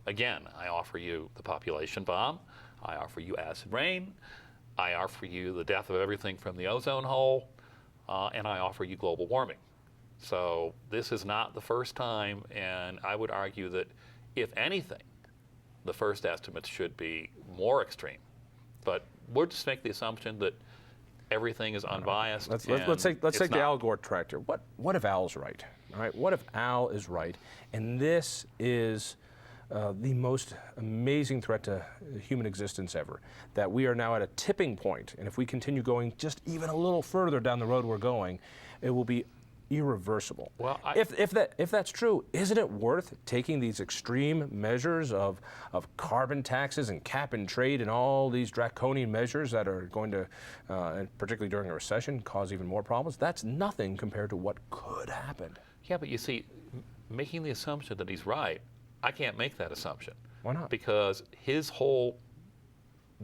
again, I offer you the population bomb, I offer you acid rain, I offer you the death of everything from the ozone hole, and I offer you global warming. So this is not the first time, and I would argue that, if anything, the first estimates should be more extreme. But we'll just make the assumption that everything is unbiased. Let's take the Al Gore tractor. What if Al's right? All right. What if Al is right? And this is the most amazing threat to human existence ever. That we are now at a tipping point, and if we continue going just even a little further down the road we're going, it will be irreversible. Well, if that's true, isn't it worth taking these extreme measures of carbon taxes and cap and trade and all these draconian measures that are going to, and particularly during a recession, cause even more problems? That's nothing compared to what could happen. Yeah, but you see, making the assumption that he's right, I can't make that assumption. Why not? Because his whole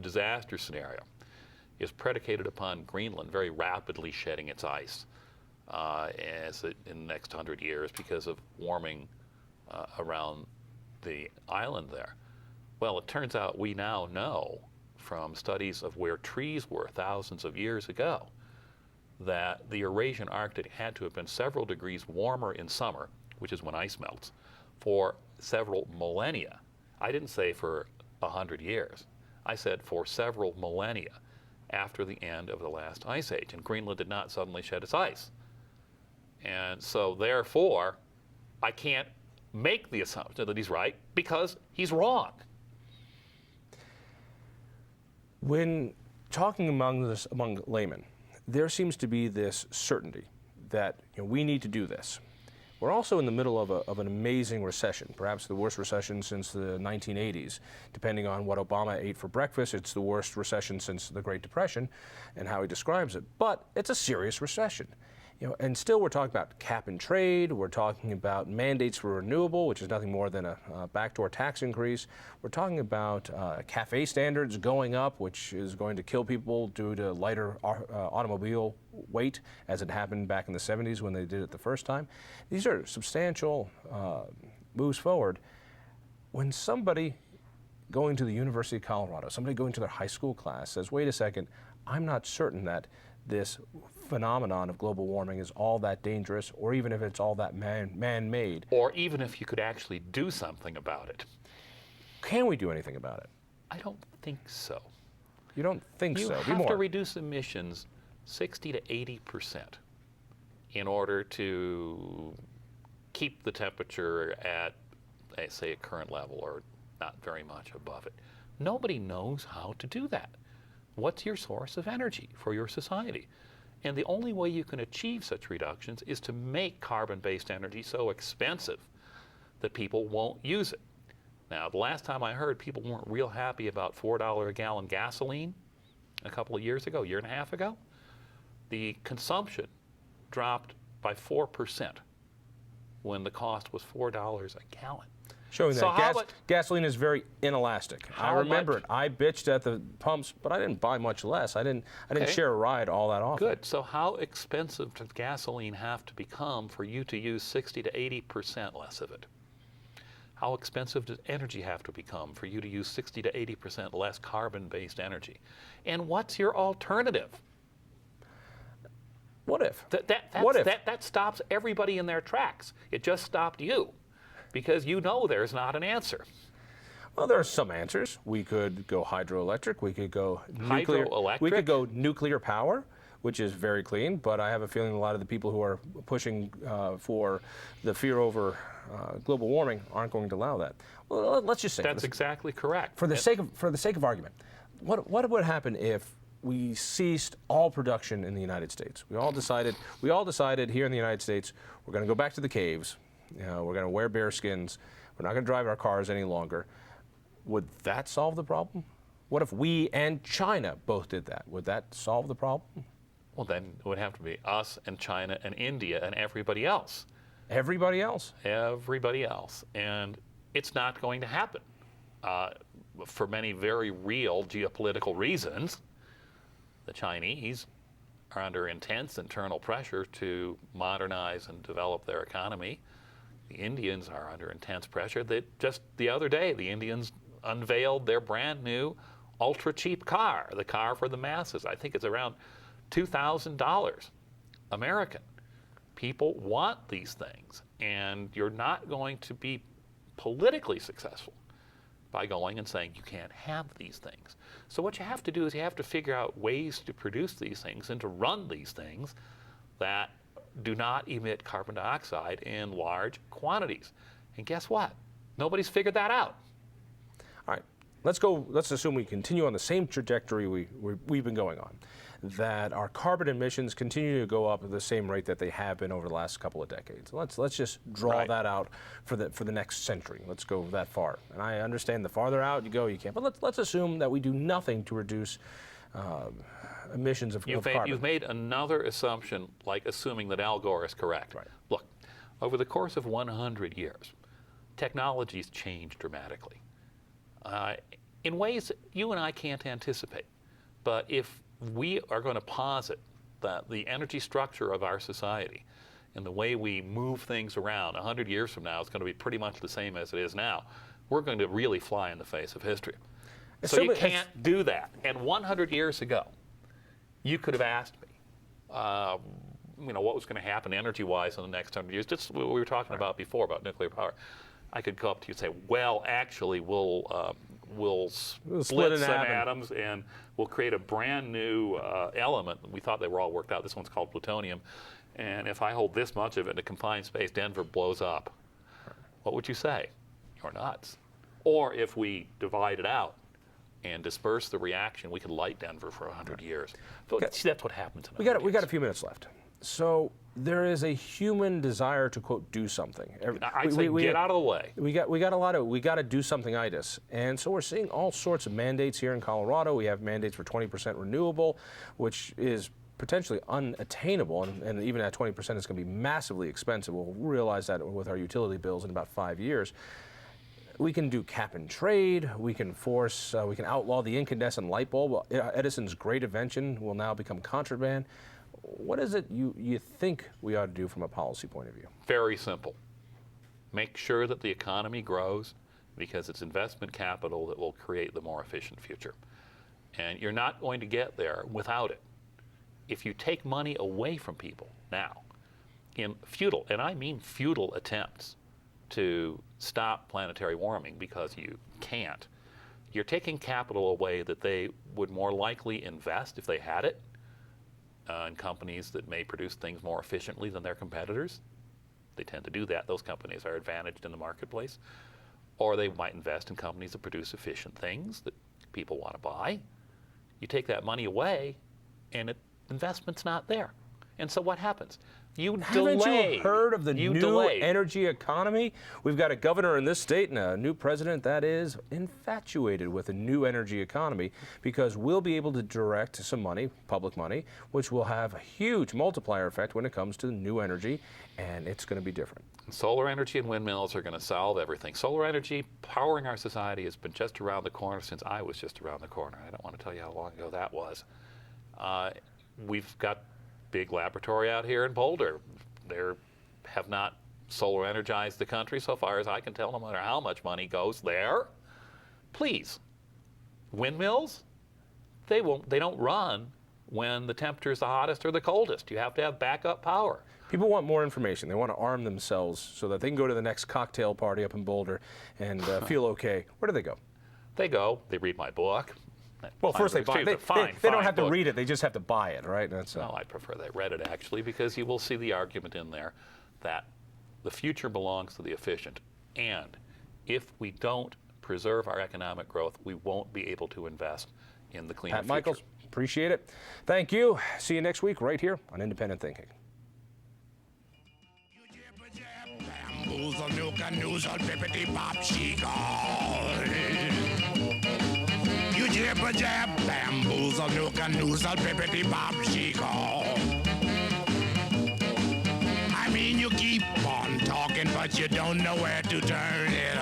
disaster scenario is predicated upon Greenland very rapidly shedding its ice in the next 100 years because of warming around the island there. Well, it turns out we now know from studies of where trees were thousands of years ago that the Eurasian Arctic had to have been several degrees warmer in summer, which is when ice melts, for several millennia. I didn't say for 100 years. I said for several millennia after the end of the last ice age, and Greenland did not suddenly shed its ice. And so therefore, I can't make the assumption that he's right because he's wrong. When talking among laymen, there seems to be this certainty that we need to do this. We're also in the middle of an amazing recession, perhaps the worst recession since the 1980s. Depending on what Obama ate for breakfast, it's the worst recession since the Great Depression and how he describes it. But it's a serious recession. And still we're talking about cap and trade, we're talking about mandates for renewable, which is nothing more than a backdoor tax increase. We're talking about CAFE standards going up, which is going to kill people due to lighter automobile weight, as it happened back in the 70s when they did it the first time. These are substantial moves forward. When somebody going to the University of Colorado, somebody going to their high school class says, wait a second, I'm not certain that this phenomenon of global warming is all that dangerous, or even if it's all that man-made. Or even if you could actually do something about it. Can we do anything about it? I don't think so. You don't think so? You have to reduce emissions 60 to 80% in order to keep the temperature at, say, a current level or not very much above it. Nobody knows how to do that. What's your source of energy for your society? And the only way you can achieve such reductions is to make carbon-based energy so expensive that people won't use it. Now, the last time I heard, people weren't real happy about $4 a gallon gasoline a couple of years ago, year and a half ago. The consumption dropped by 4% when the cost was $4 a gallon. Showing that gasoline is very inelastic. I remember it. I bitched at the pumps, but I didn't buy much less. I didn't share a ride all that often. Good. So how expensive does gasoline have to become for you to use 60 to 80% less of it? How expensive does energy have to become for you to use 60 to 80% less carbon-based energy? And what's your alternative? What if? That stops everybody in their tracks. It just stopped you. Because there's not an answer. Well, there are some answers. We could go hydroelectric. We could go nuclear. We could go nuclear power, which is very clean. But I have a feeling a lot of the people who are pushing for the fear over global warming aren't going to allow that. Well, let's just say that's exactly correct. For the sake of argument, what would happen if we ceased all production in the United States? We all decided here in the United States we're going to go back to the caves. We're going to wear bear skins. We're not going to drive our cars any longer. Would that solve the problem? What if we and China both did that? Would that solve the problem? Well, then it would have to be us and China and India and everybody else. Everybody else? Everybody else. And it's not going to happen for many very real geopolitical reasons. The Chinese are under intense internal pressure to modernize and develop their economy. The Indians are under intense pressure. That just the other day, the Indians unveiled their brand new ultra cheap car, the car for the masses. I think it's around $2,000 American. People want these things, and you're not going to be politically successful by going and saying you can't have these things. So what you have to do is you have to figure out ways to produce these things and to run these things that do not emit carbon dioxide in large quantities. And guess what? Nobody's figured that out. All right, let's assume we continue on the same trajectory we've been going on, that our carbon emissions continue to go up at the same rate that they have been over the last couple of decades. Let's just draw that out for the next century. Let's go that far. And I understand the farther out you go, you can't. But let's assume that we do nothing to reduce emissions of carbon. You've made another assumption, like assuming that Al Gore is correct. Right. Look, over the course of 100 years, technologies change dramatically in ways that you and I can't anticipate. But if we are going to posit that the energy structure of our society and the way we move things around 100 years from now is going to be pretty much the same as it is now, we're going to really fly in the face of history. So you can't do that. And 100 years ago, you could have asked me, what was going to happen energy-wise in the next 100 years, just what we were talking about before, about nuclear power. I could go up to you and say, well, actually, we'll split some atoms and we'll create a brand new element. We thought they were all worked out. This one's called plutonium. And if I hold this much of it in a confined space, Denver blows up. What would you say? You're nuts. Or if we divide it out and disperse the reaction, we could light Denver for 100 years. So see, that's what happens. We got a few minutes left. So there is a human desire to, quote, do something. I'd say get out of the way. We got to do something itis. And so we're seeing all sorts of mandates here in Colorado. We have mandates for 20% renewable, which is potentially unattainable, and even at 20% it's going to be massively expensive. We'll realize that with our utility bills in about 5 years. We can do cap and trade. We can outlaw the incandescent light bulb. Edison's great invention will now become contraband. What is it you think we ought to do from a policy point of view? Very simple. Make sure that the economy grows, because it's investment capital that will create the more efficient future. And you're not going to get there without it. If you take money away from people now in futile, and I mean futile attempts to stop planetary warming, because you can't, you're taking capital away that they would more likely invest if they had it in companies that may produce things more efficiently than their competitors. They tend to do that. Those companies are advantaged in the marketplace. Or they might invest in companies that produce efficient things that people want to buy. You take that money away, and investment's not there. And so what happens? Haven't you heard of the new energy economy? We've got a governor in this state and a new president that is infatuated with a new energy economy, because we'll be able to direct some money, public money, which will have a huge multiplier effect when it comes to new energy, and it's going to be different. Solar energy and windmills are going to solve everything. Solar energy powering our society has been just around the corner since I was just around the corner. I don't want to tell you how long ago that was. We've got big laboratory out here in Boulder. They have not solar energized the country so far as I can tell, no matter how much money goes there. Please, windmills, they don't run when the temperature is the hottest or the coldest. You have to have backup power. People want more information. They want to arm themselves so that they can go to the next cocktail party up in Boulder and feel okay. Where do they go? They read my book. Well, first they buy it. They don't have to read it. They just have to buy it, right? No, I prefer they read it, actually, because you will see the argument in there that the future belongs to the efficient. And if we don't preserve our economic growth, we won't be able to invest in the cleaner future. Michaels, appreciate it. Thank you. See you next week right here on Independent Thinking. Jibba jab, bamboozle, nook and noozle, bippity bop, she-go. I mean, you keep on talking, but you don't know where to turn it